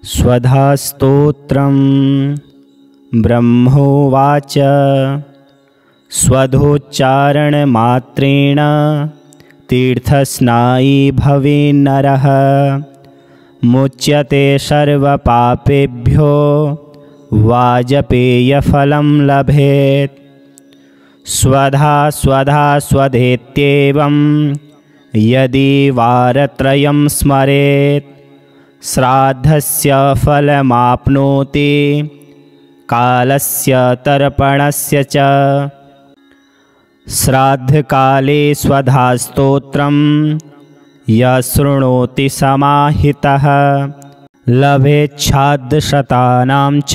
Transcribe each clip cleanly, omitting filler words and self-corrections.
स्वधास्तोत्रं ब्रह्मोवाच स्वधोच्चारणमात्रेण तीर्थस्नायी भवेन्नरः मुच्यते सर्वपापेभ्यो वाजपेयफलं लभेत्। स्वधा स्वधा स्वधेत्येवं यदि वारत्रयं स्मरेत् श्राद्धस्य फलमाप्नोति कालस्य तर्पणस्य च। श्राद्धकाले स्वधास्तोत्रं यः शृणोति समाहितः लभेच्छाद्शतानां च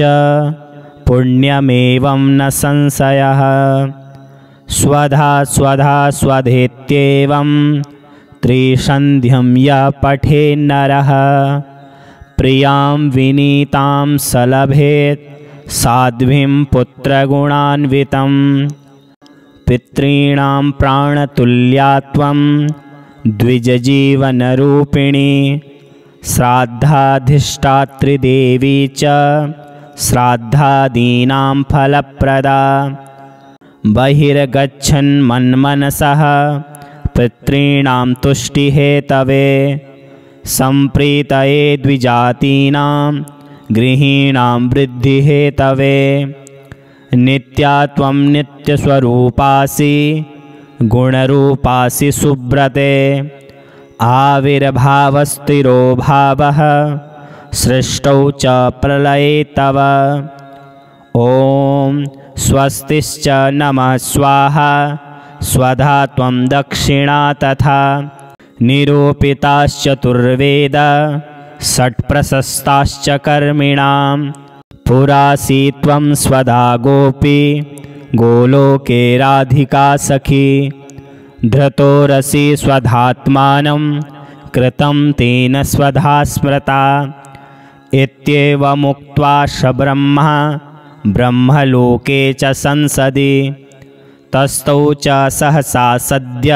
पुण्यमेवं न संशयः। स्वधा स्वधा स्वधेत्येवं त्रिसन्ध्यं यः पठेन्नरः प्रियां विनीतां स लभेत् साध्वीं पुत्रगुणान्वितं। पितॄणां प्राणतुल्यात्वं द्विजजीवनरूपिणी श्राद्धाधिष्ठात्री च श्राद्धादीनां फलप्रदा। बहिर्गच्छन् मन्मनसः पितॄणां तुष्टिहेतवे सम्प्रीतये द्विजातीनां गृहीणां वृद्धिहेतवे। नित्या त्वं नित्यस्वरूपासि गुणरूपासि सुब्रते आविर्भावस्थिरो भावः सृष्टौ च प्रलये तव। ॐ स्वस्तिश्च नमः स्वाहा स्वधा त्वं दक्षिणा तथा निरूपिताश्चतुर्वेद षट्प्रशस्ताश्च कर्मिणां। पुरासि त्वं स्वधा गोपी गोलोके राधिका सखी धृतोरसि स्वधात्मानं कृतं तेन स्वधा स्मृता। इत्येवमुक्त्वा स ब्रह्मा ब्रह्मलोके च संसदि तस्थौ च सहसा सद्य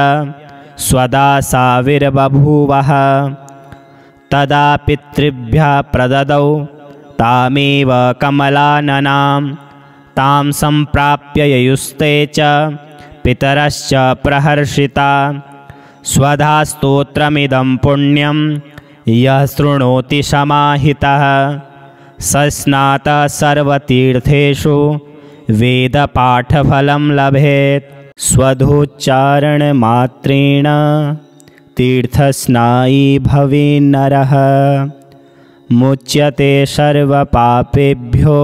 स्वदासाविर्बभूवः। तदा पितृभ्यः प्रददौ तामेव कमलाननां तां सम्प्राप्य ययुस्ते च पितरश्च प्रहर्षिता। स्वधास्तोत्रमिदं पुण्यं यः शृणोति समाहितः स स्नातः सर्वतीर्थेषु वेदपाठफलं लभेत्। स्वधोच्चारणमात्रेण तीर्थस्नायी भवेन्नरः मुच्यते सर्वपापेभ्यो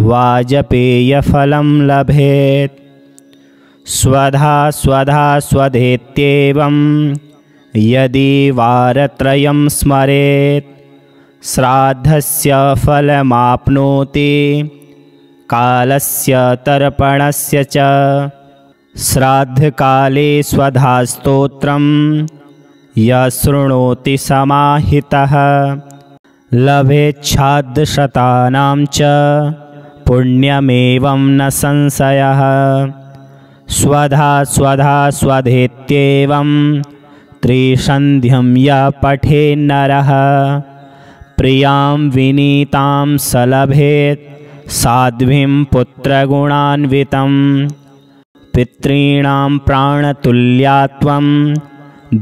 वाजपेयफलं लभेत्। स्वधा स्वधा स्वधेत्येवं यदि वारत्रयं स्मरेत् श्राद्धस्य फलमाप्नोति कालस्य तर्पणस्य च। श्राद्धकाले स्वधास्तोत्रं यः शृणोति समाहितः लभेच्छाद्शतानां च पुण्यमेवं न संशयः। स्वधा स्वधा स्वधेत्येवं त्रिसन्ध्यं यः पठेन्नरः प्रियां विनीतां स लभेत् साध्वीं पुत्रगुणान्वितं। पितॄणां प्राणतुल्यात्वं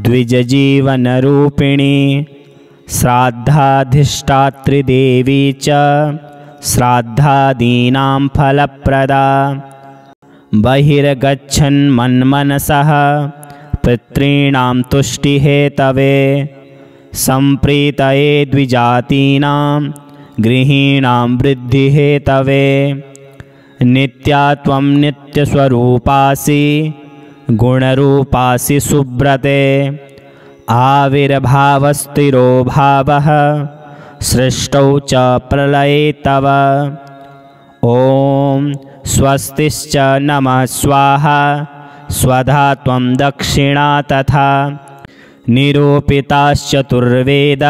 द्विजजीवनरूपिणी श्राद्धाधिष्ठात्री च श्राद्धादीनां फलप्रदा। बहिर्गच्छन् मन्मनसः पितॄणां तुष्टिहेतवे सम्प्रीतये द्विजातीनां गृहीणां वृद्धिहेतवे। नित्या त्वं नित्यस्वरूपासि गुणरूपासि सुब्रते आविर्भावस्थिरो भावः सृष्टौ च प्रलये तव। ॐ स्वस्तिश्च नमः स्वाहा स्वधा त्वं दक्षिणा तथा निरूपिताश्चतुर्वेद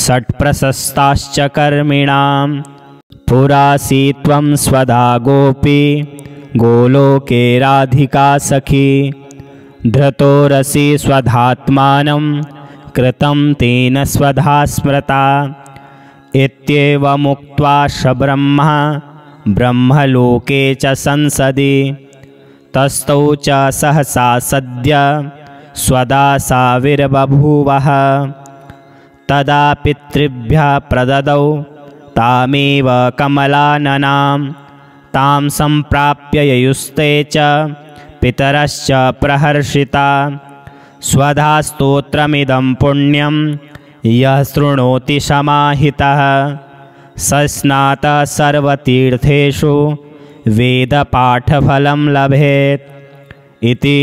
षट्प्रशस्ताश्च कर्मिणां। पुरासि त्वं स्वधा गोपी गोलोके राधिका सखी धृतोरसि स्वधात्मानं कृतं तेन स्वधा स्मृता। इत्येवमुक्त्वा स ब्रह्मा ब्रह्मलोके च संसदि तस्थौ च सहसा सद्य स्वदासाविर्बभूवः। तदा पितृभ्यः प्रददौ तामेव कमलाननां तां सम्प्राप्य ययुस्ते च पितरश्च प्रहर्षिता। स्वधा स्तोत्रमिदं पुण्यं यः शृणोति समाहितः स स्नातः सर्वतीर्थेषु वेदपाठफलं लभेत्। इति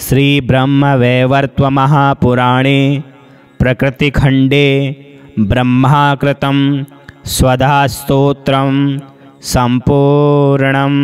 श्रीब्रह्मवैवर्तमहापुराणे प्रकृतिखण्डे ब्रह्माकृतं स्वधास्तोत्रं सम्पूर्णम्।